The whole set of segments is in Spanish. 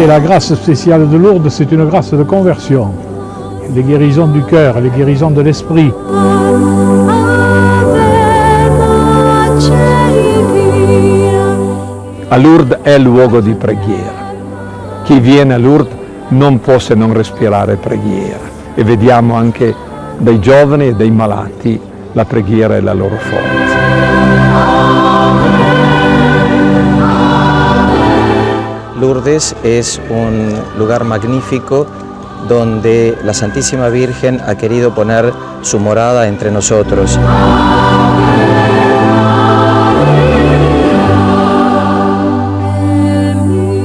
réalité, la grâce spéciale de Lourdes, c'est une grâce de conversion, les guérisons du cœur, les guérisons de l'esprit. A Lourdes è il luogo di preghiera. Chi viene a Lourdes non può se non respirare preghiera, e vediamo anche dai giovani e dai malati la preghiera è la loro forza. Lourdes es un lugar magnífico donde la Santísima Virgen ha querido poner su morada entre nosotros.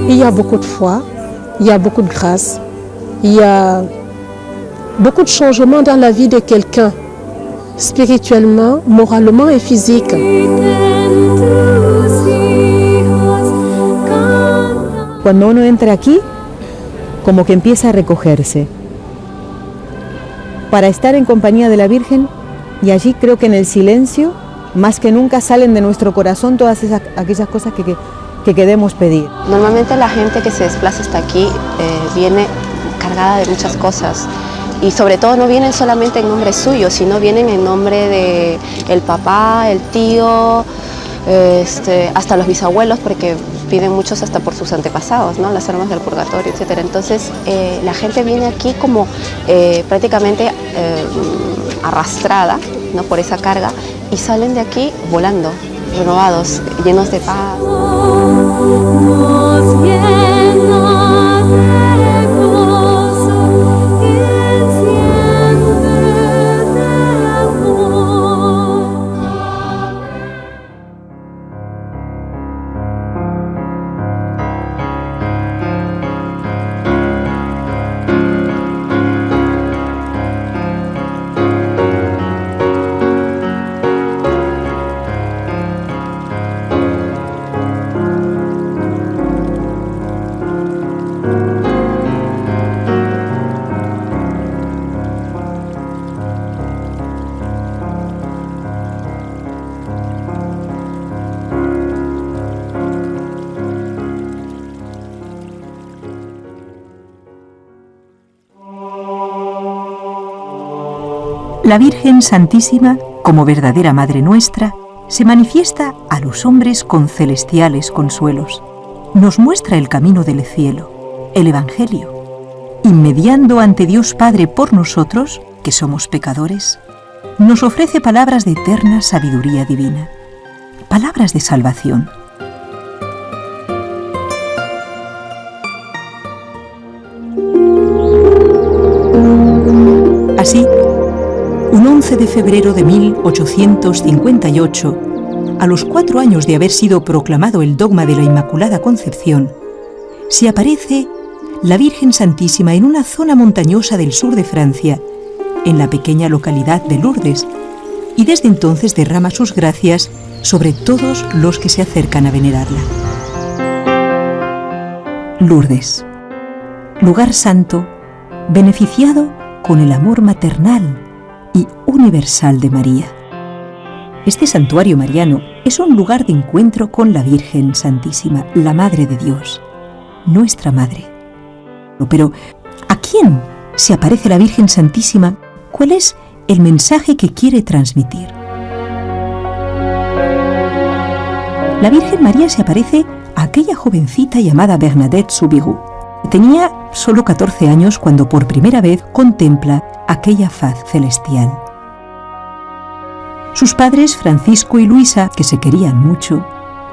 Il y a beaucoup de foi, il y a beaucoup de grâce, il y a beaucoup de changements dans la vie de quelqu'un, spirituellement, moralement et physique. Cuando uno entra aquí, como que empieza a recogerse para estar en compañía de la Virgen, y allí creo que en el silencio, más que nunca salen de nuestro corazón todas aquellas cosas que queremos pedir. Normalmente la gente que se desplaza hasta aquí viene cargada de muchas cosas, y sobre todo no vienen solamente en nombre suyo, sino vienen en nombre de el papá, el tío, hasta los bisabuelos, porque piden muchos hasta por sus antepasados, ¿no? Las almas del purgatorio, etc. Entonces la gente viene aquí como prácticamente arrastrada, ¿no? Por esa carga, y salen de aquí volando, renovados, llenos de paz. La Virgen Santísima, como verdadera Madre nuestra, se manifiesta a los hombres con celestiales consuelos. Nos muestra el camino del cielo, el Evangelio, y mediando ante Dios Padre por nosotros, que somos pecadores, nos ofrece palabras de eterna sabiduría divina, palabras de salvación. Así, un 11 de febrero de 1858, a los 4 años de haber sido proclamado el dogma de la Inmaculada Concepción, se aparece la Virgen Santísima en una zona montañosa del sur de Francia, en la pequeña localidad de Lourdes, y desde entonces derrama sus gracias sobre todos los que se acercan a venerarla. Lourdes, lugar santo, beneficiado con el amor maternal y universal de María. Este santuario mariano es un lugar de encuentro con la Virgen Santísima, la Madre de Dios, nuestra Madre. Pero, ¿a quién se aparece la Virgen Santísima? ¿Cuál es el mensaje que quiere transmitir? La Virgen María se aparece a aquella jovencita llamada Bernadette Soubirous. Tenía solo 14 años cuando por primera vez contempla aquella faz celestial. Sus padres, Francisco y Luisa, que se querían mucho,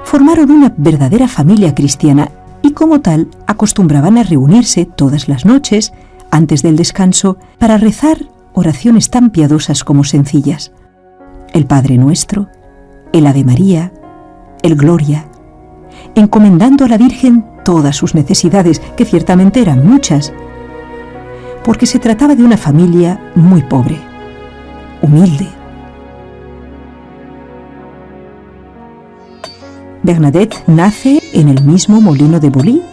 formaron una verdadera familia cristiana y como tal acostumbraban a reunirse todas las noches, antes del descanso, para rezar oraciones tan piadosas como sencillas. El Padre Nuestro, el Ave María, el Gloria, encomendando a la Virgen todas sus necesidades, que ciertamente eran muchas, porque se trataba de una familia muy pobre, humilde. Bernadette nace en el mismo molino de Bolí,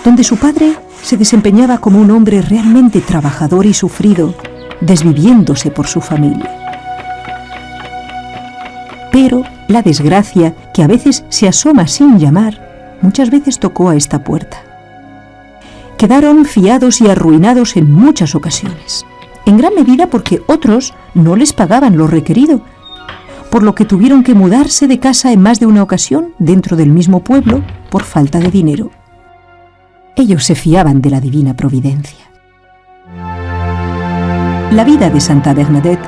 donde su padre se desempeñaba como un hombre realmente trabajador y sufrido, desviviéndose por su familia. Pero la desgracia, que a veces se asoma sin llamar, muchas veces tocó a esta puerta. quedaron fiados y arruinados en muchas ocasiones, en gran medida porque otros no les pagaban lo requerido, por lo que tuvieron que mudarse de casa en más de una ocasión dentro del mismo pueblo por falta de dinero. Ellos se fiaban de la divina providencia. La vida de Santa Bernadette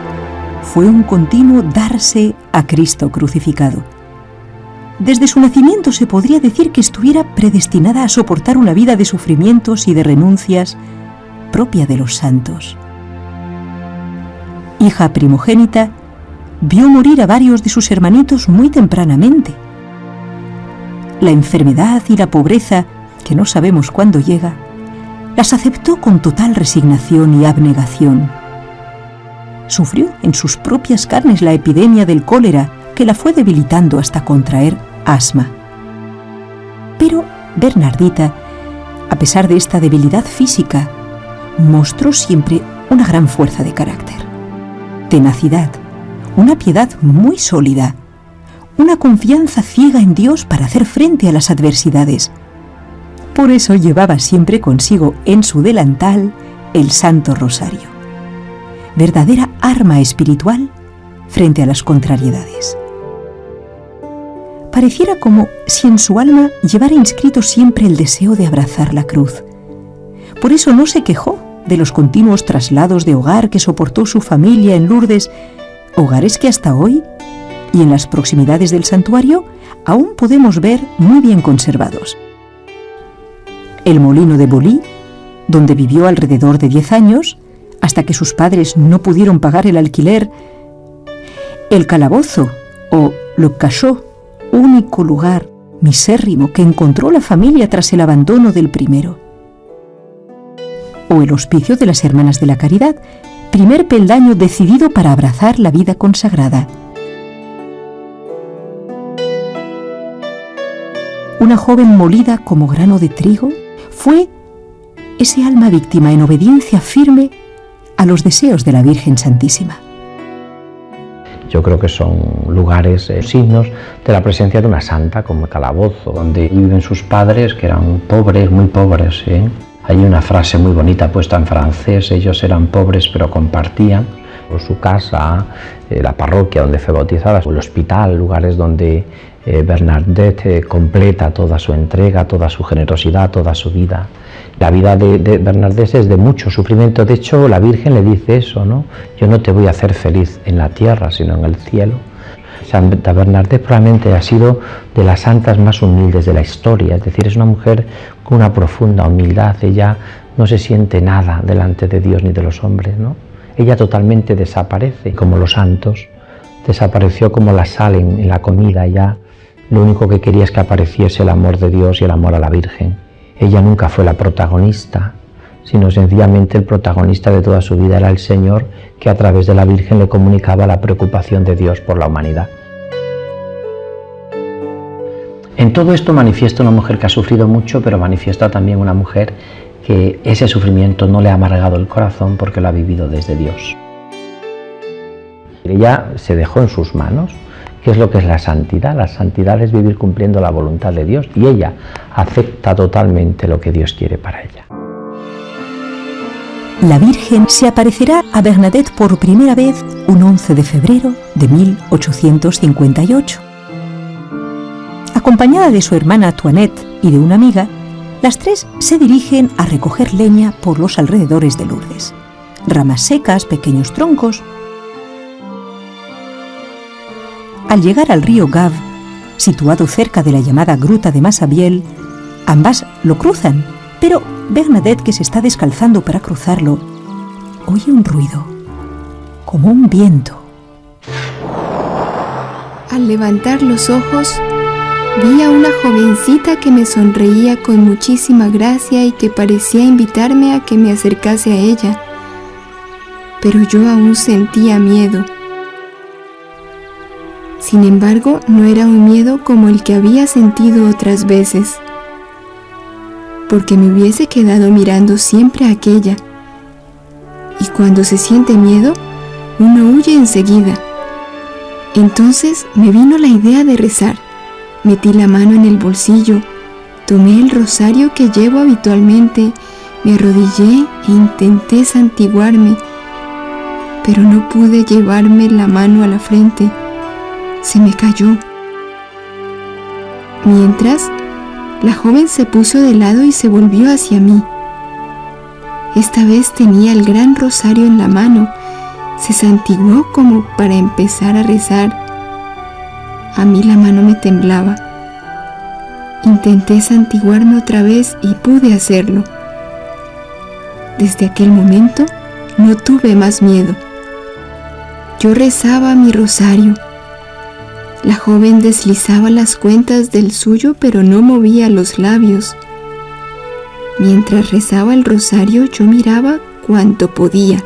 fue un continuo darse a Cristo crucificado. Desde su nacimiento se podría decir que estuviera predestinada a soportar una vida de sufrimientos y de renuncias propia de los santos. Hija primogénita, vio morir a varios de sus hermanitos muy tempranamente. La enfermedad y la pobreza, que no sabemos cuándo llega, las aceptó con total resignación y abnegación. Sufrió en sus propias carnes la epidemia del cólera, que la fue debilitando hasta contraer asma. Pero Bernardita, a pesar de esta debilidad física, mostró siempre una gran fuerza de carácter, tenacidad, una piedad muy sólida, una confianza ciega en Dios para hacer frente a las adversidades. Por eso llevaba siempre consigo en su delantal el Santo Rosario, verdadera arma espiritual frente a las contrariedades. Pareciera como si en su alma llevara inscrito siempre el deseo de abrazar la cruz. Por eso no se quejó de los continuos traslados de hogar que soportó su familia en Lourdes, hogares que hasta hoy, y en las proximidades del santuario, aún podemos ver muy bien conservados. El molino de Bolí, donde vivió alrededor de 10 años, hasta que sus padres no pudieron pagar el alquiler. El calabozo, o Le Cachot, único lugar misérrimo que encontró la familia tras el abandono del primero. O el Hospicio de las Hermanas de la Caridad, primer peldaño decidido para abrazar la vida consagrada. Una joven molida como grano de trigo, fue ese alma víctima en obediencia firme a los deseos de la Virgen Santísima. Yo creo que son lugares, signos de la presencia de una santa, como el calabozo, donde viven sus padres, que eran pobres, muy pobres. Hay una frase muy bonita puesta en francés: ellos eran pobres pero compartían. Su casa, la parroquia donde fue bautizada, el hospital, lugares donde Bernadette completa toda su entrega, toda su generosidad, toda su vida. La vida de Bernadette es de mucho sufrimiento. De hecho, la Virgen le dice eso, ¿no? Yo no te voy a hacer feliz en la tierra, sino en el cielo. Santa Bernadette probablemente ha sido de las santas más humildes de la historia, es decir, es una mujer con una profunda humildad. Ella no se siente nada delante de Dios ni de los hombres, ¿no? Ella totalmente desaparece, como los santos. Desapareció como la sal en la comida. Ella lo único que quería es que apareciese el amor de Dios y el amor a la Virgen. Ella nunca fue la protagonista, sino sencillamente el protagonista de toda su vida era el Señor, que a través de la Virgen le comunicaba la preocupación de Dios por la humanidad. En todo esto manifiesta una mujer que ha sufrido mucho, pero manifiesta también una mujer que ese sufrimiento no le ha amargado el corazón porque lo ha vivido desde Dios. Ella se dejó en sus manos. ¿Qué es lo que es la santidad? La santidad es vivir cumpliendo la voluntad de Dios, y ella acepta totalmente lo que Dios quiere para ella. La Virgen se aparecerá a Bernadette por primera vez un 11 de febrero de 1858. Acompañada de su hermana Toinette y de una amiga, las tres se dirigen a recoger leña por los alrededores de Lourdes. Ramas secas, pequeños troncos. Al llegar al río Gave, situado cerca de la llamada Gruta de Massabielle, ambas lo cruzan, pero Bernadette, que se está descalzando para cruzarlo, oye un ruido, como un viento. Al levantar los ojos, vi a una jovencita que me sonreía con muchísima gracia y que parecía invitarme a que me acercase a ella, pero yo aún sentía miedo. Sin embargo, no era un miedo como el que había sentido otras veces, porque me hubiese quedado mirando siempre a aquella, y cuando se siente miedo, uno huye enseguida. Entonces me vino la idea de rezar. Metí la mano en el bolsillo, tomé el rosario que llevo habitualmente Me arrodillé e intenté santiguarme, pero no pude llevarme la mano a la frente. Se me cayó. Mientras, la joven se puso de lado y se volvió hacia mí. Esta vez tenía el gran rosario en la mano. Se santiguó como para empezar a rezar. A mí la mano me temblaba. Intenté santiguarme otra vez y pude hacerlo. Desde aquel momento no tuve más miedo. Yo rezaba mi rosario. La joven deslizaba las cuentas del suyo, pero no movía los labios. Mientras rezaba el rosario, yo miraba cuanto podía.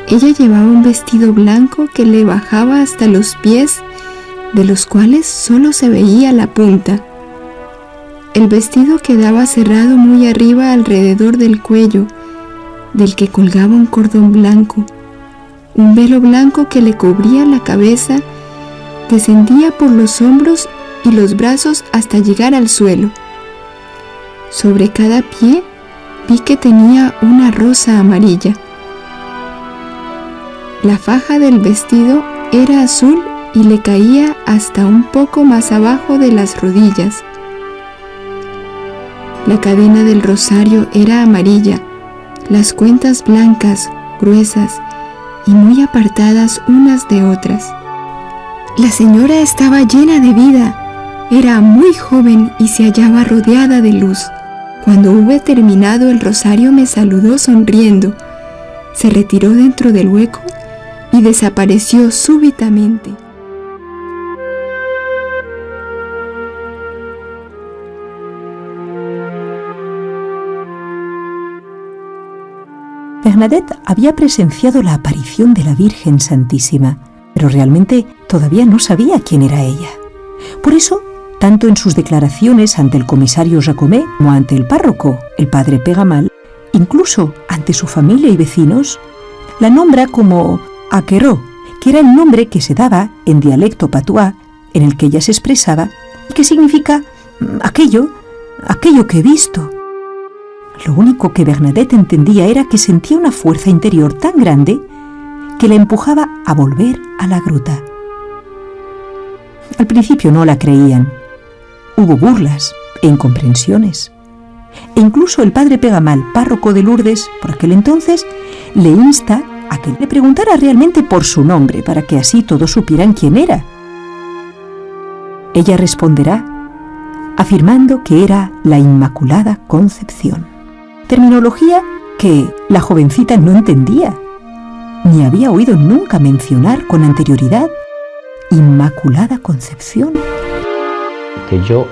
Ella llevaba un vestido blanco que le bajaba hasta los pies, de los cuales solo se veía la punta. El vestido quedaba cerrado muy arriba alrededor del cuello, del que colgaba un cordón blanco. Un velo blanco que le cubría la cabeza descendía por los hombros y los brazos hasta llegar al suelo. Sobre cada pie vi que tenía una rosa amarilla. La faja del vestido era azul y le caía hasta un poco más abajo de las rodillas. La cadena del rosario era amarilla, las cuentas blancas, gruesas y muy apartadas unas de otras. La señora estaba llena de vida, era muy joven y se hallaba rodeada de luz. Cuando hube terminado el rosario me saludó sonriendo, se retiró dentro del hueco y desapareció súbitamente. Bernadette había presenciado la aparición de la Virgen Santísima, pero realmente todavía no sabía quién era ella. Por eso, tanto en sus declaraciones ante el comisario Jacomet como ante el párroco, el padre Pegamal, incluso ante su familia y vecinos, la nombra como Aqueró, que era el nombre que se daba en dialecto patuá en el que ella se expresaba y que significa aquello que he visto. Lo único que Bernadette entendía era que sentía una fuerza interior tan grande que la empujaba a volver a la gruta. Al principio no la creían. Hubo burlas e incomprensiones. E incluso el padre Pegamal, párroco de Lourdes, por aquel entonces, le insta a que le preguntara realmente por su nombre, para que así todos supieran quién era. Ella responderá afirmando que era la Inmaculada Concepción. Terminología que la jovencita no entendía, ni había oído nunca mencionar con anterioridad. Inmaculada Concepción. Que yo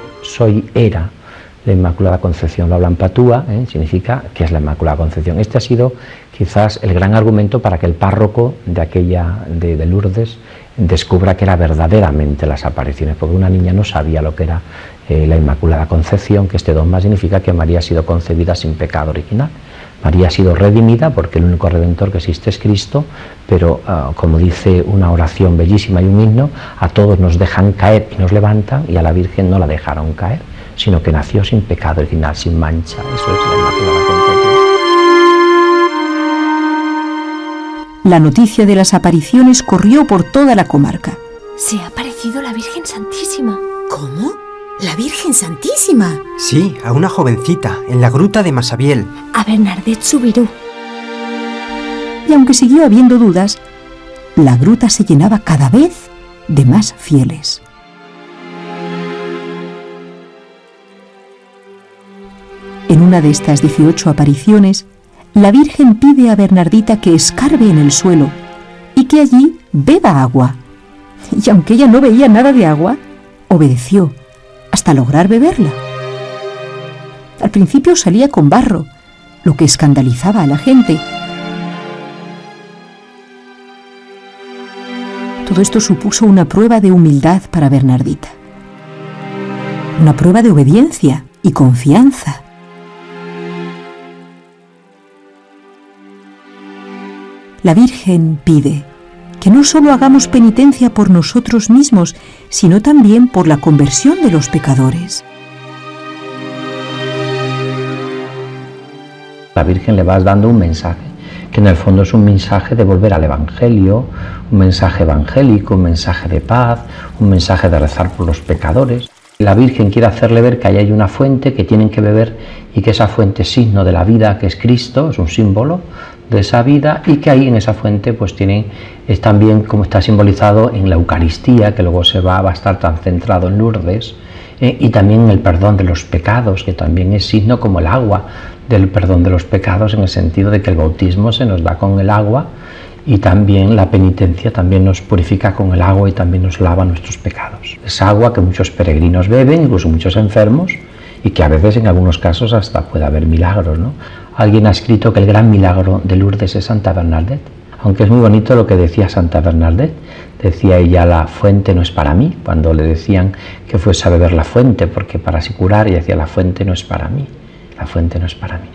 era la Inmaculada Concepción, lo hablan patúa, significa que es la Inmaculada Concepción. Este ha sido quizás el gran argumento para que el párroco de aquella de Lourdes descubra que era verdaderamente las apariciones, porque una niña no sabía lo que era la Inmaculada Concepción, que este dogma significa que María ha sido concebida sin pecado original. María ha sido redimida porque el único redentor que existe es Cristo, pero como dice una oración bellísima y un himno, a todos nos dejan caer y nos levantan, y a la Virgen no la dejaron caer, sino que nació sin pecado original, sin mancha. Eso es la Inmaculada Concepción. La noticia de las apariciones corrió por toda la comarca. Se ha aparecido la Virgen Santísima. ¿Cómo? ¿La Virgen Santísima? Sí, a una jovencita, en la gruta de Masabiel. A Bernadette Soubirous. Y aunque siguió habiendo dudas, la gruta se llenaba cada vez de más fieles. En una de estas 18 apariciones, la Virgen pide a Bernardita que escarbe en el suelo y que allí beba agua. Y aunque ella no veía nada de agua, obedeció hasta lograr beberla. Al principio salía con barro, lo que escandalizaba a la gente. Todo esto supuso una prueba de humildad para Bernardita, una prueba de obediencia y confianza. La Virgen pide que no solo hagamos penitencia por nosotros mismos, sino también por la conversión de los pecadores. La Virgen le va dando un mensaje, que en el fondo es un mensaje de volver al Evangelio, un mensaje evangélico, un mensaje de paz, un mensaje de rezar por los pecadores. La Virgen quiere hacerle ver que ahí hay una fuente que tienen que beber y que esa fuente es signo de la vida, que es Cristo, es un símbolo de esa vida, y que ahí en esa fuente pues es también como está simbolizado en la Eucaristía, que luego va a estar tan centrado en Lourdes, y también en el perdón de los pecados, que también es signo como el agua del perdón de los pecados, en el sentido de que el bautismo se nos da con el agua, y también la penitencia también nos purifica con el agua y también nos lava nuestros pecados. Es agua que muchos peregrinos beben, incluso muchos enfermos, y que a veces en algunos casos hasta puede haber milagros, ¿no? Alguien ha escrito que el gran milagro de Lourdes es Santa Bernadette, aunque es muy bonito lo que decía Santa Bernadette. Decía ella, la fuente no es para mí, cuando le decían que fuese a beber la fuente, porque para así curar, ella decía, la fuente no es para mí, la fuente no es para mí.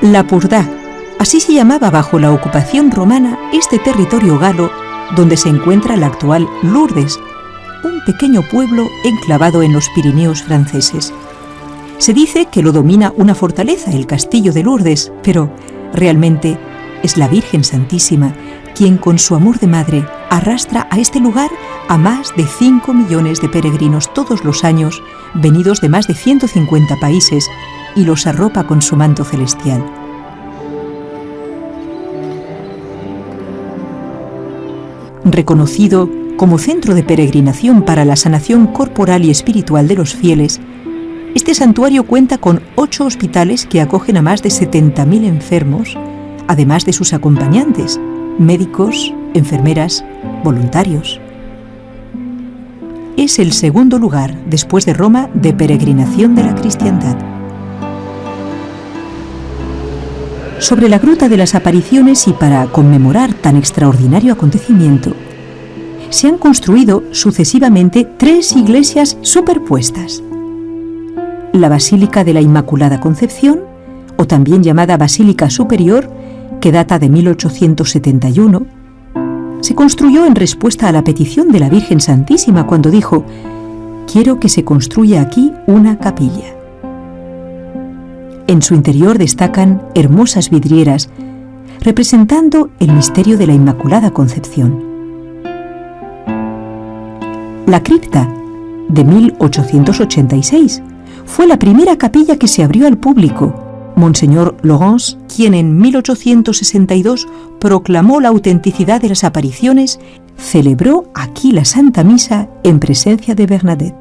La Purdá, así se llamaba bajo la ocupación romana este territorio galo donde se encuentra la actual Lourdes, un pequeño pueblo enclavado en los Pirineos franceses. Se dice que lo domina una fortaleza, el castillo de Lourdes, pero realmente es la Virgen Santísima quien con su amor de madre arrastra a este lugar a más de 5 millones de peregrinos todos los años, venidos de más de 150 países, y los arropa con su manto celestial. Reconocido como centro de peregrinación para la sanación corporal y espiritual de los fieles, este santuario cuenta con 8 hospitales que acogen a más de 70.000 enfermos, además de sus acompañantes, médicos, enfermeras, voluntarios. Es el segundo lugar, después de Roma, de peregrinación de la cristiandad. Sobre la Gruta de las Apariciones, y para conmemorar tan extraordinario acontecimiento, se han construido sucesivamente 3 iglesias superpuestas. La Basílica de la Inmaculada Concepción, o también llamada Basílica Superior, que data de 1871, se construyó en respuesta a la petición de la Virgen Santísima cuando dijo: «Quiero que se construya aquí una capilla». En su interior destacan hermosas vidrieras representando el misterio de la Inmaculada Concepción. La cripta, de 1886, fue la primera capilla que se abrió al público. Monseñor Laurence, quien en 1862 proclamó la autenticidad de las apariciones, celebró aquí la Santa Misa en presencia de Bernadette.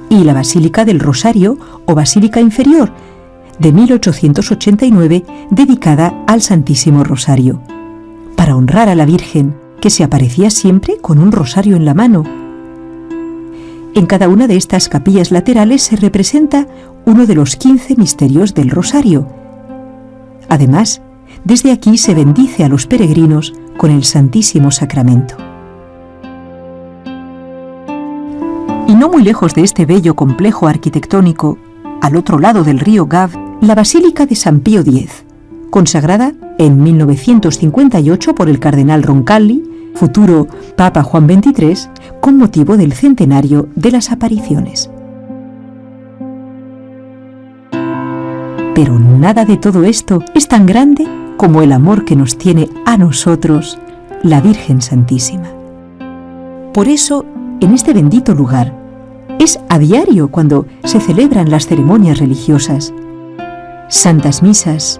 Y la Basílica del Rosario, o Basílica Inferior, de 1889, dedicada al Santísimo Rosario, para honrar a la Virgen, que se aparecía siempre con un rosario en la mano. En cada una de estas capillas laterales se representa uno de los 15 misterios del rosario. Además, desde aquí se bendice a los peregrinos con el Santísimo Sacramento. Y no muy lejos de este bello complejo arquitectónico, al otro lado del río Gave, la Basílica de San Pío X, consagrada en 1958 por el cardenal Roncalli, futuro Papa Juan XXIII, con motivo del centenario de las apariciones. Pero nada de todo esto es tan grande como el amor que nos tiene a nosotros la Virgen Santísima. Por eso, en este bendito lugar, es a diario cuando se celebran las ceremonias religiosas, santas misas,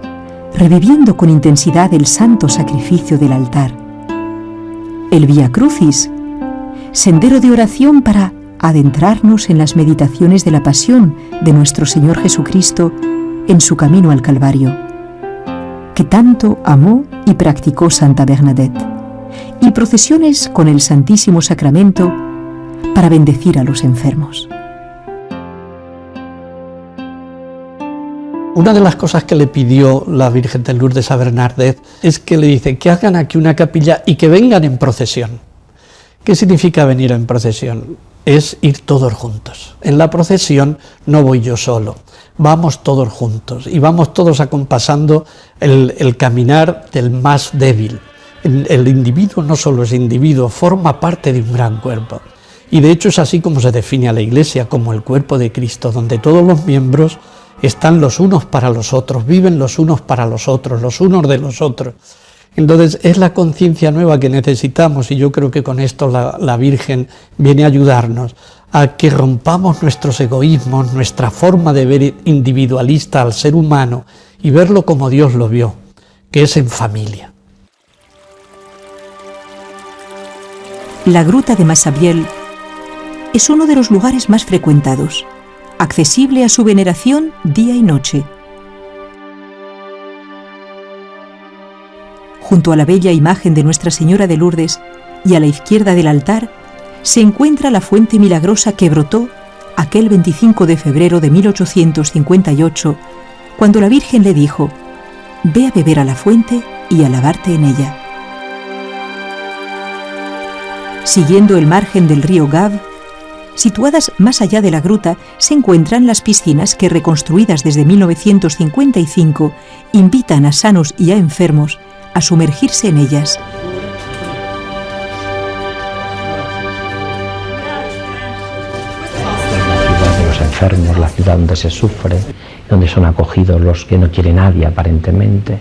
reviviendo con intensidad el santo sacrificio del altar, el Vía Crucis, sendero de oración para adentrarnos en las meditaciones de la pasión de nuestro Señor Jesucristo en su camino al Calvario, que tanto amó y practicó Santa Bernadette, y procesiones con el Santísimo Sacramento para bendecir a los enfermos. Una de las cosas que le pidió la Virgen de Lourdes a Bernadette es que le dice que hagan aquí una capilla y que vengan en procesión. ¿Qué significa venir en procesión? Es ir todos juntos. En la procesión no voy yo solo, vamos todos juntos y vamos todos acompasando el caminar del más débil. El individuo no solo es individuo, forma parte de un gran cuerpo. Y de hecho es así como se define a la Iglesia, como el cuerpo de Cristo, donde todos los miembros están los unos para los otros, viven los unos para los otros, los unos de los otros. Entonces es la conciencia nueva que necesitamos, y yo creo que con esto la Virgen viene a ayudarnos a que rompamos nuestros egoísmos, nuestra forma de ver individualista al ser humano y verlo como Dios lo vio, que es en familia. La gruta de Massabielle es uno de los lugares más frecuentados, accesible a su veneración día y noche. Junto a la bella imagen de Nuestra Señora de Lourdes y a la izquierda del altar se encuentra la fuente milagrosa que brotó aquel 25 de febrero de 1858, cuando la Virgen le dijo: «Ve a beber a la fuente y a lavarte en ella». Siguiendo el margen del río Gave, situadas más allá de la gruta, se encuentran las piscinas que, reconstruidas desde 1955, invitan a sanos y a enfermos a sumergirse en ellas. La ciudad de los enfermos, la ciudad donde se sufre, donde son acogidos los que no quiere nadie aparentemente.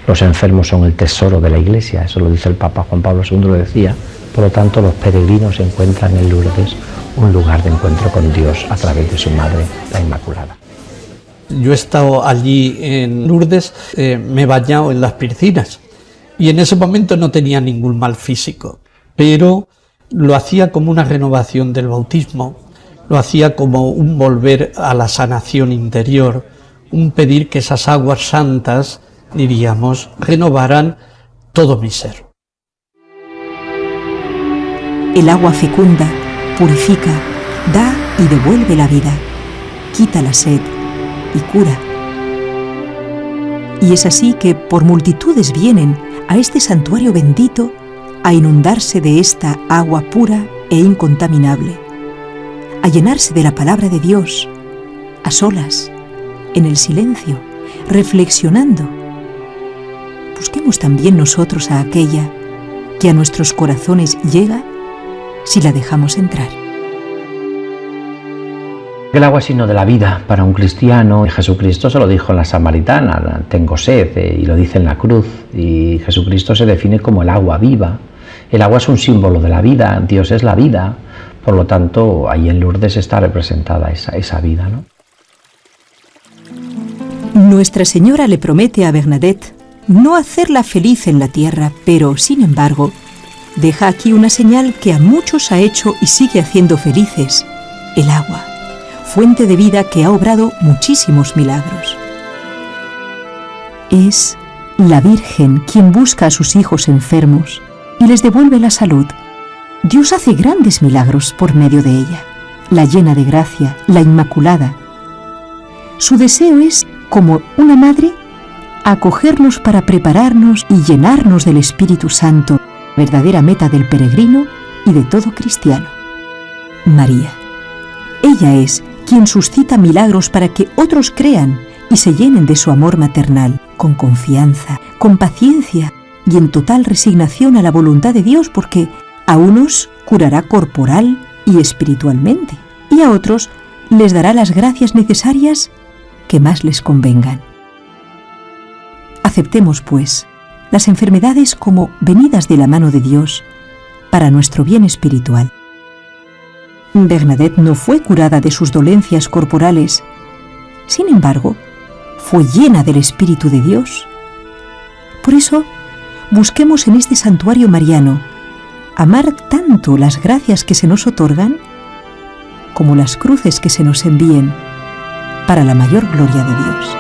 Los enfermos son el tesoro de la Iglesia, eso lo dice el Papa Juan Pablo II, lo decía. Por lo tanto, los peregrinos encuentran en Lourdes un lugar de encuentro con Dios a través de su Madre, la Inmaculada. Yo he estado allí en Lourdes, me he bañado en las piscinas y en ese momento no tenía ningún mal físico, pero lo hacía como una renovación del bautismo, lo hacía como un volver a la sanación interior, un pedir que esas aguas santas, diríamos, renovaran todo mi ser. El agua fecunda, purifica, da y devuelve la vida, quita la sed y cura. Y es así que por multitudes vienen a este santuario bendito a inundarse de esta agua pura e incontaminable, a llenarse de la palabra de Dios, a solas, en el silencio, reflexionando. Busquemos también nosotros a aquella que a nuestros corazones llega si la dejamos entrar. El agua es signo de la vida para un cristiano. Jesucristo se lo dijo en la Samaritana: tengo sed, y lo dice en la cruz. Y Jesucristo se define como el agua viva. El agua es un símbolo de la vida, Dios es la vida. Por lo tanto, ahí en Lourdes está representada esa vida, ¿no? Nuestra Señora le promete a Bernadette no hacerla feliz en la tierra, pero, sin embargo, deja aquí una señal que a muchos ha hecho y sigue haciendo felices: el agua, fuente de vida que ha obrado muchísimos milagros. Es la Virgen quien busca a sus hijos enfermos y les devuelve la salud. Dios hace grandes milagros por medio de ella, la llena de gracia, la Inmaculada. Su deseo es, como una madre, acogernos para prepararnos y llenarnos del Espíritu Santo, verdadera meta del peregrino y de todo cristiano. María. Ella es quien suscita milagros para que otros crean y se llenen de su amor maternal, con confianza, con paciencia y en total resignación a la voluntad de Dios, porque a unos curará corporal y espiritualmente, y a otros les dará las gracias necesarias que más les convengan. Aceptemos, pues, las enfermedades como venidas de la mano de Dios para nuestro bien espiritual. Bernadette no fue curada de sus dolencias corporales, sin embargo, fue llena del Espíritu de Dios. Por eso, busquemos en este santuario mariano amar tanto las gracias que se nos otorgan como las cruces que se nos envíen para la mayor gloria de Dios.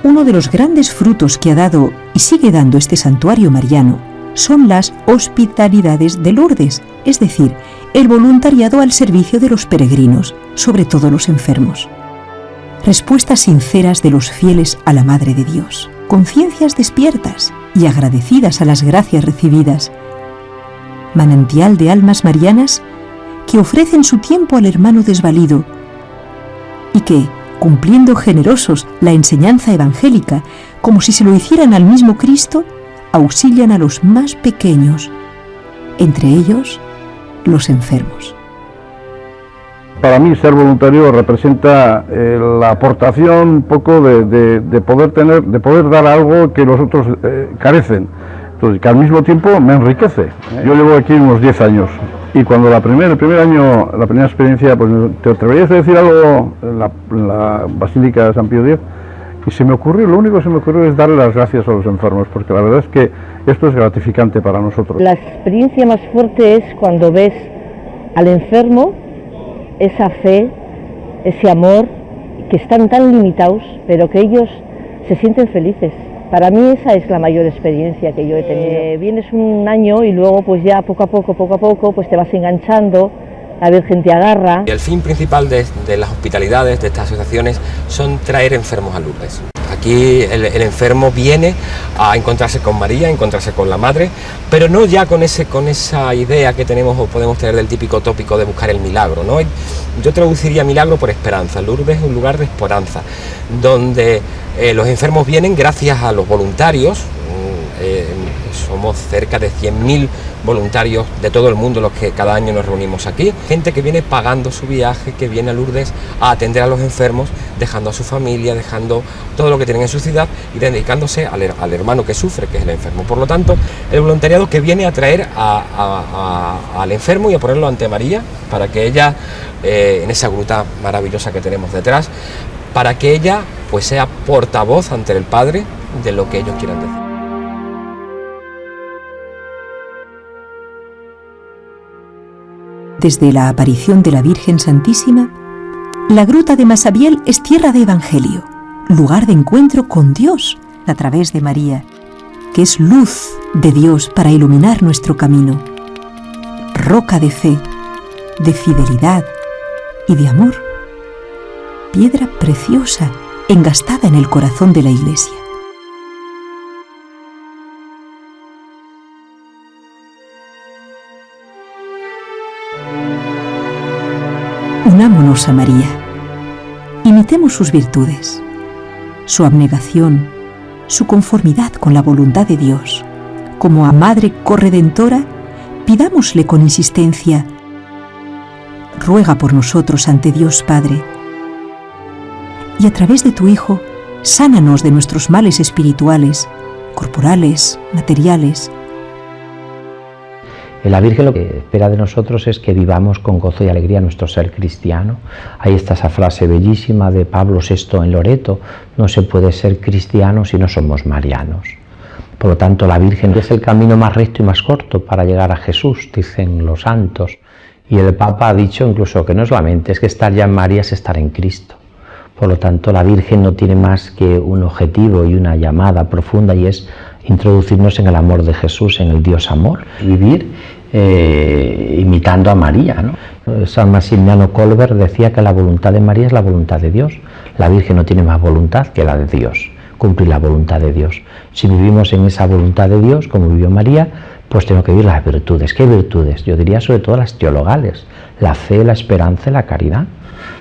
Uno de los grandes frutos que ha dado y sigue dando este santuario mariano son las hospitalidades de Lourdes, es decir, el voluntariado al servicio de los peregrinos, sobre todo los enfermos. Respuestas sinceras de los fieles a la Madre de Dios, conciencias despiertas y agradecidas a las gracias recibidas, manantial de almas marianas que ofrecen su tiempo al hermano desvalido y que, cumpliendo generosos la enseñanza evangélica, como si se lo hicieran al mismo Cristo, auxilian a los más pequeños, entre ellos los enfermos. Para mí ser voluntario representa la aportación un poco de poder dar algo que los otros carecen, entonces que al mismo tiempo me enriquece. Yo llevo aquí unos 10 años y cuando el primer año, la primera experiencia, pues te atreverías a decir algo en la Basílica de San Pío X, y lo único que se me ocurrió es darle las gracias a los enfermos, porque la verdad es que esto es gratificante para nosotros. La experiencia más fuerte es cuando ves al enfermo, esa fe, ese amor, que están tan limitados, pero que ellos se sienten felices. Para mí esa es la mayor experiencia que yo he tenido. Vienes un año y luego pues ya poco a poco pues te vas enganchando, la Virgen te agarra. El fin principal de las hospitalidades, de estas asociaciones, son traer enfermos a Lourdes. Aquí el enfermo viene a encontrarse con María, a encontrarse con la Madre, pero no ya con esa idea que tenemos o podemos tener del típico tópico de buscar el milagro, ¿no? Yo traduciría milagro por esperanza. Lourdes es un lugar de esperanza, donde los enfermos vienen gracias a los voluntarios. Somos cerca de 100.000 voluntarios de todo el mundo los que cada año nos reunimos aquí. Gente que viene pagando su viaje, que viene a Lourdes a atender a los enfermos, dejando a su familia, dejando todo lo que tienen en su ciudad y dedicándose al hermano que sufre, que es el enfermo. Por lo tanto, el voluntariado que viene a traer al enfermo y a ponerlo ante María, para que ella, en esa gruta maravillosa que tenemos detrás, para que ella pues sea portavoz ante el Padre de lo que ellos quieran decir. Desde la aparición de la Virgen Santísima, la gruta de Massabielle es tierra de evangelio, lugar de encuentro con Dios a través de María, que es luz de Dios para iluminar nuestro camino, roca de fe, de fidelidad y de amor, piedra preciosa engastada en el corazón de la Iglesia. Unámonos a María, imitemos sus virtudes, su abnegación, su conformidad con la voluntad de Dios. Como a Madre corredentora, pidámosle con insistencia: ruega por nosotros ante Dios Padre, y a través de tu Hijo, sánanos de nuestros males espirituales, corporales, materiales. La Virgen lo que espera de nosotros es que vivamos con gozo y alegría nuestro ser cristiano. Ahí está esa frase bellísima de Pablo VI en Loreto: no se puede ser cristiano si no somos marianos. Por lo tanto, la Virgen es el camino más recto y más corto para llegar a Jesús, dicen los santos. Y el Papa ha dicho incluso que no solamente es que estar ya en María es estar en Cristo. Por lo tanto, la Virgen no tiene más que un objetivo y una llamada profunda, y es introducirnos en el amor de Jesús, en el Dios amor, vivir imitando a María, ¿no? San Maximiliano Kolbe decía que la voluntad de María es la voluntad de Dios. La Virgen no tiene más voluntad que la de Dios, cumplir la voluntad de Dios. Si vivimos en esa voluntad de Dios, como vivió María, pues tengo que vivir las virtudes. ¿Qué virtudes? Yo diría sobre todo las teologales: la fe, la esperanza y la caridad.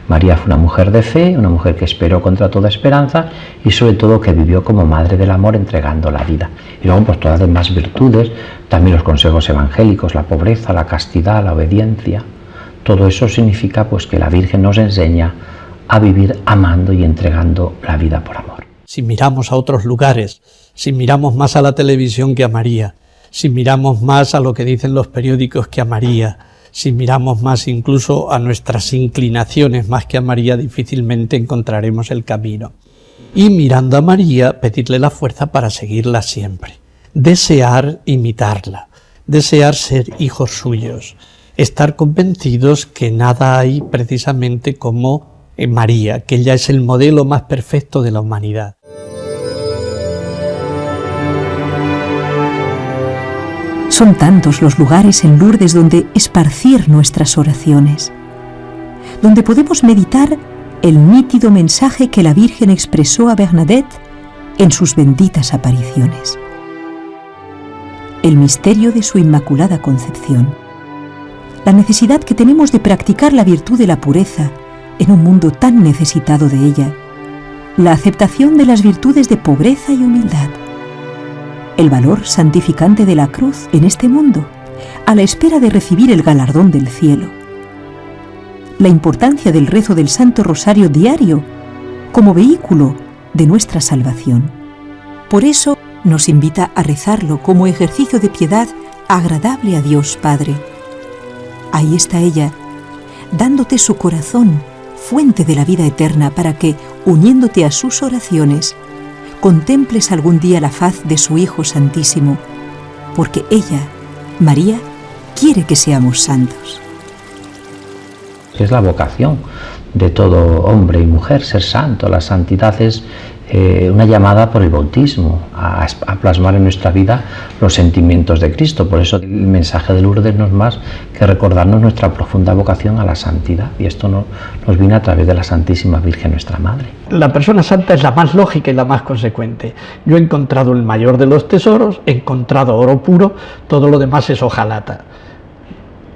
María fue una mujer de fe, una mujer que esperó contra toda esperanza y sobre todo que vivió como madre del amor, entregando la vida. Y luego pues todas las demás virtudes, también los consejos evangélicos, la pobreza, la castidad, la obediencia. Todo eso significa pues que la Virgen nos enseña a vivir amando y entregando la vida por amor. Si miramos a otros lugares, si miramos más a la televisión que a María, si miramos más a lo que dicen los periódicos que a María, si miramos más incluso a nuestras inclinaciones más que a María, difícilmente encontraremos el camino. Y mirando a María, pedirle la fuerza para seguirla siempre. Desear imitarla, desear ser hijos suyos, estar convencidos que nada hay precisamente como en María, que ella es el modelo más perfecto de la humanidad. Son tantos los lugares en Lourdes donde esparcir nuestras oraciones, donde podemos meditar el nítido mensaje que la Virgen expresó a Bernadette en sus benditas apariciones. El misterio de su Inmaculada Concepción, la necesidad que tenemos de practicar la virtud de la pureza en un mundo tan necesitado de ella, la aceptación de las virtudes de pobreza y humildad, el valor santificante de la cruz en este mundo, a la espera de recibir el galardón del cielo. La importancia del rezo del Santo Rosario diario como vehículo de nuestra salvación. Por eso nos invita a rezarlo como ejercicio de piedad agradable a Dios Padre. Ahí está ella, dándote su corazón, fuente de la vida eterna, para que, uniéndote a sus oraciones, contemples algún día la faz de su Hijo Santísimo, porque ella, María, quiere que seamos santos. Es la vocación de todo hombre y mujer, ser santo. La santidad es una llamada por el bautismo, a plasmar en nuestra vida los sentimientos de Cristo. Por eso el mensaje de Lourdes no es más que recordarnos nuestra profunda vocación a la santidad, y esto nos viene a través de la Santísima Virgen, nuestra Madre. La persona santa es la más lógica y la más consecuente. Yo he encontrado el mayor de los tesoros, he encontrado oro puro, todo lo demás es hojalata.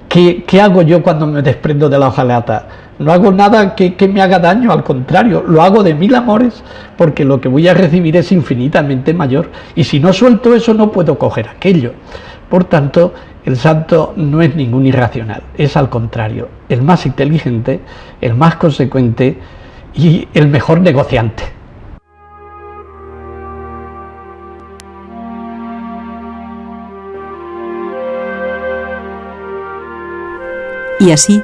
¿Qué hago yo cuando me desprendo de la hojalata? No hago nada que me haga daño, al contrario, lo hago de mil amores, porque lo que voy a recibir es infinitamente mayor, y si no suelto eso no puedo coger aquello. Por tanto, el santo no es ningún irracional, es al contrario, el más inteligente, el más consecuente y el mejor negociante. Y así,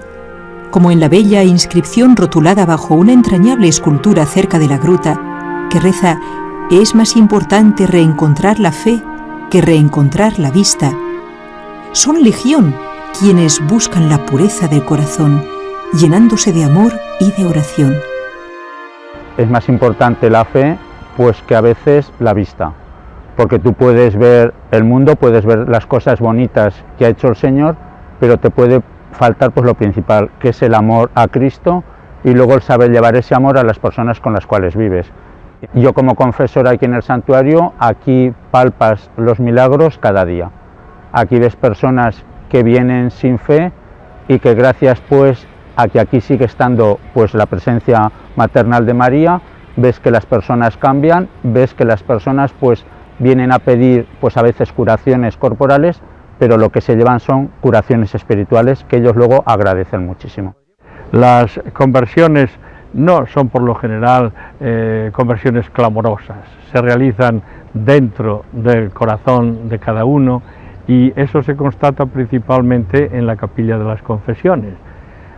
como en la bella inscripción rotulada bajo una entrañable escultura cerca de la gruta, que reza: «Es más importante reencontrar la fe que reencontrar la vista», son legión quienes buscan la pureza del corazón, llenándose de amor y de oración. Es más importante la fe, pues, que a veces la vista, porque tú puedes ver el mundo, puedes ver las cosas bonitas que ha hecho el Señor, pero te puede faltar pues lo principal, que es el amor a Cristo, y luego el saber llevar ese amor a las personas con las cuales vives. Yo, como confesor aquí en el santuario, aquí palpas los milagros cada día. Aquí ves personas que vienen sin fe y que gracias pues a que aquí sigue estando pues la presencia maternal de María, ves que las personas cambian, ves que las personas pues vienen a pedir pues a veces curaciones corporales, pero lo que se llevan son curaciones espirituales que ellos luego agradecen muchísimo. Las conversiones no son por lo general conversiones clamorosas, se realizan dentro del corazón de cada uno, y eso se constata principalmente en la capilla de las confesiones.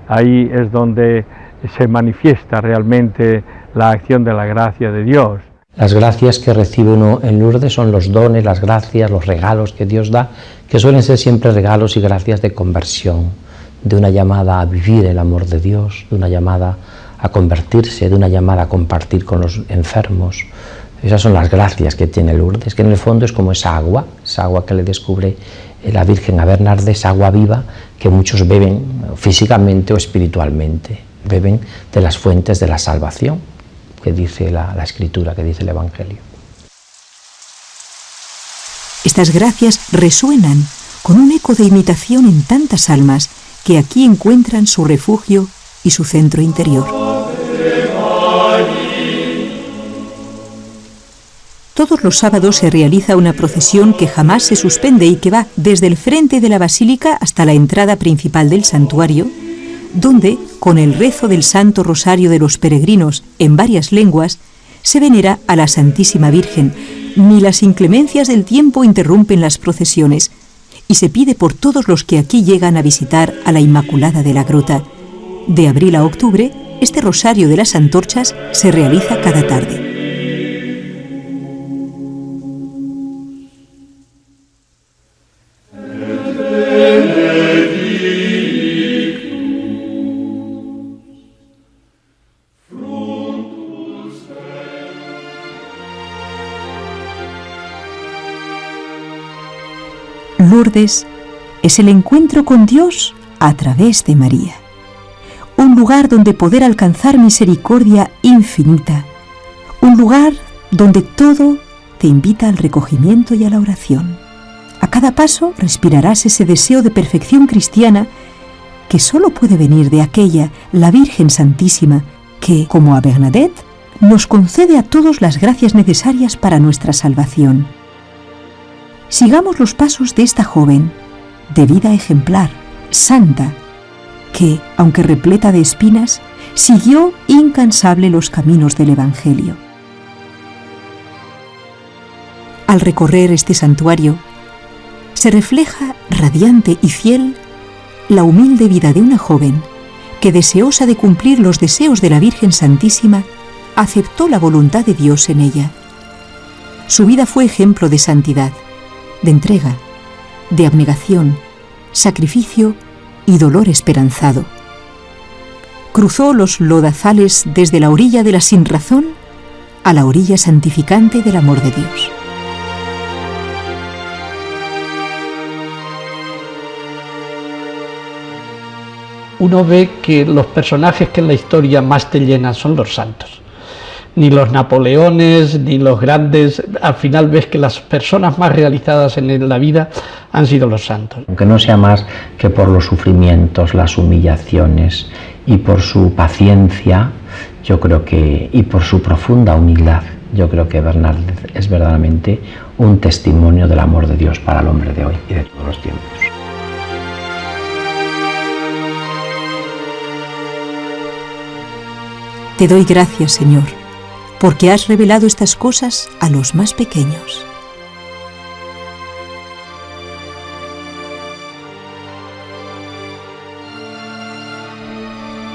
Ahí es donde se manifiesta realmente la acción de la gracia de Dios. Las gracias que recibe uno en Lourdes son los dones, las gracias, los regalos que Dios da, que suelen ser siempre regalos y gracias de conversión, de una llamada a vivir el amor de Dios, de una llamada a convertirse, de una llamada a compartir con los enfermos. Esas son las gracias que tiene Lourdes, que en el fondo es como esa agua que le descubre la Virgen a Bernardés, agua viva que muchos beben físicamente o espiritualmente, beben de las fuentes de la salvación, que dice la Escritura, que dice el Evangelio. Estas gracias resuenan con un eco de imitación en tantas almas que aquí encuentran su refugio y su centro interior. Todos los sábados se realiza una procesión que jamás se suspende y que va desde el frente de la basílica hasta la entrada principal del santuario, donde, con el rezo del Santo Rosario de los peregrinos en varias lenguas, se venera a la Santísima Virgen. Ni las inclemencias del tiempo interrumpen las procesiones, y se pide por todos los que aquí llegan a visitar a la Inmaculada de la Gruta. De abril a octubre, este Rosario de las Antorchas se realiza cada tarde. Lourdes es el encuentro con Dios a través de María. Un lugar donde poder alcanzar misericordia infinita. Un lugar donde todo te invita al recogimiento y a la oración. A cada paso respirarás ese deseo de perfección cristiana que solo puede venir de aquella, la Virgen Santísima, que, como a Bernadette, nos concede a todos las gracias necesarias para nuestra salvación. Sigamos los pasos de esta joven, de vida ejemplar, santa, que, aunque repleta de espinas, siguió incansable los caminos del Evangelio. Al recorrer este santuario, se refleja radiante y fiel la humilde vida de una joven que, deseosa de cumplir los deseos de la Virgen Santísima, aceptó la voluntad de Dios en ella. Su vida fue ejemplo de santidad, de entrega, de abnegación, sacrificio y dolor esperanzado. Cruzó los lodazales desde la orilla de la sinrazón a la orilla santificante del amor de Dios. Uno ve que los personajes que en la historia más te llenan son los santos. Ni los Napoleones, ni los grandes, al final ves que las personas más realizadas en la vida han sido los santos. Aunque no sea más que por los sufrimientos, las humillaciones y por su paciencia, yo creo que, y por su profunda humildad, yo creo que Bernárdez es verdaderamente un testimonio del amor de Dios para el hombre de hoy y de todos los tiempos. Te doy gracias, Señor, porque has revelado estas cosas a los más pequeños.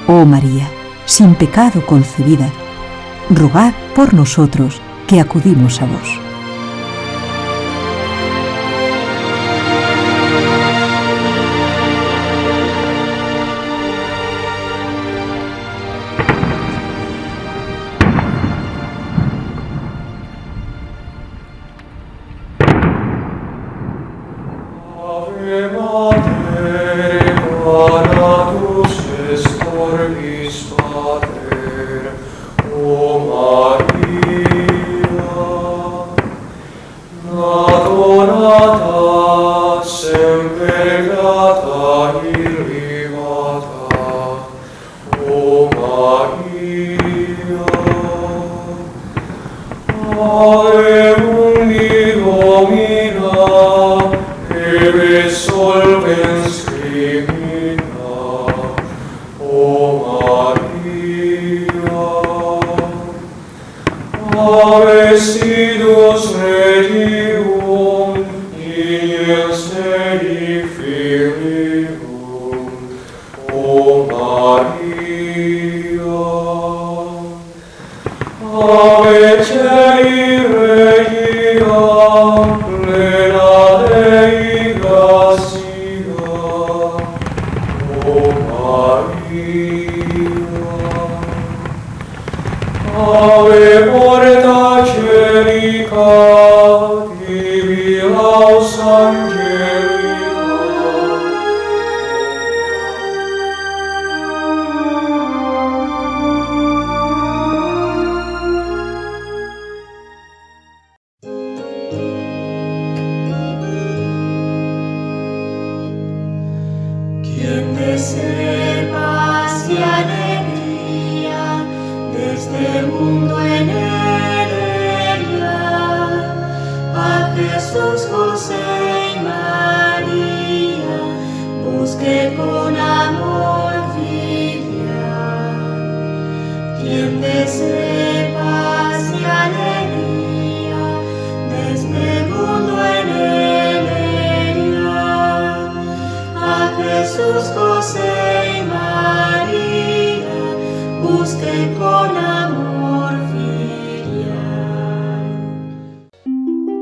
Oh María, sin pecado concebida, rogad por nosotros que acudimos a vos.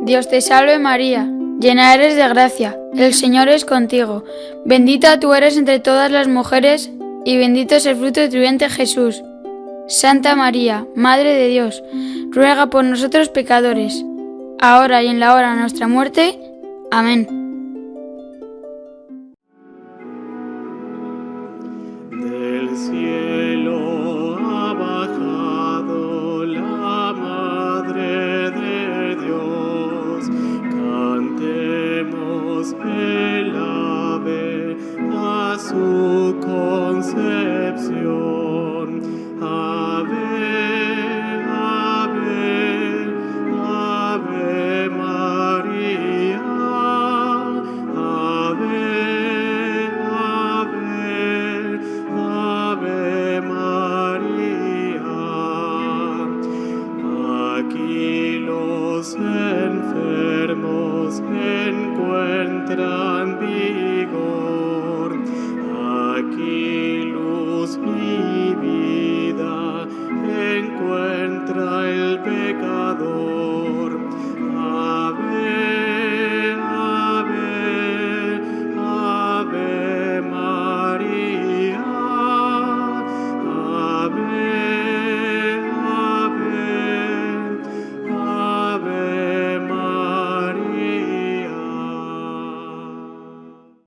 Dios te salve María, llena eres de gracia, el Señor es contigo, bendita tú eres entre todas las mujeres y bendito es el fruto de tu vientre Jesús. Santa María, Madre de Dios, ruega por nosotros pecadores, ahora y en la hora de nuestra muerte. Amén. Del cielo ha bajado la Madre de Dios, cantemos el ave a su concepción. Ave, ave, ave María, ave encuentran vigor. Aquí luz y vida encuentra el pecador.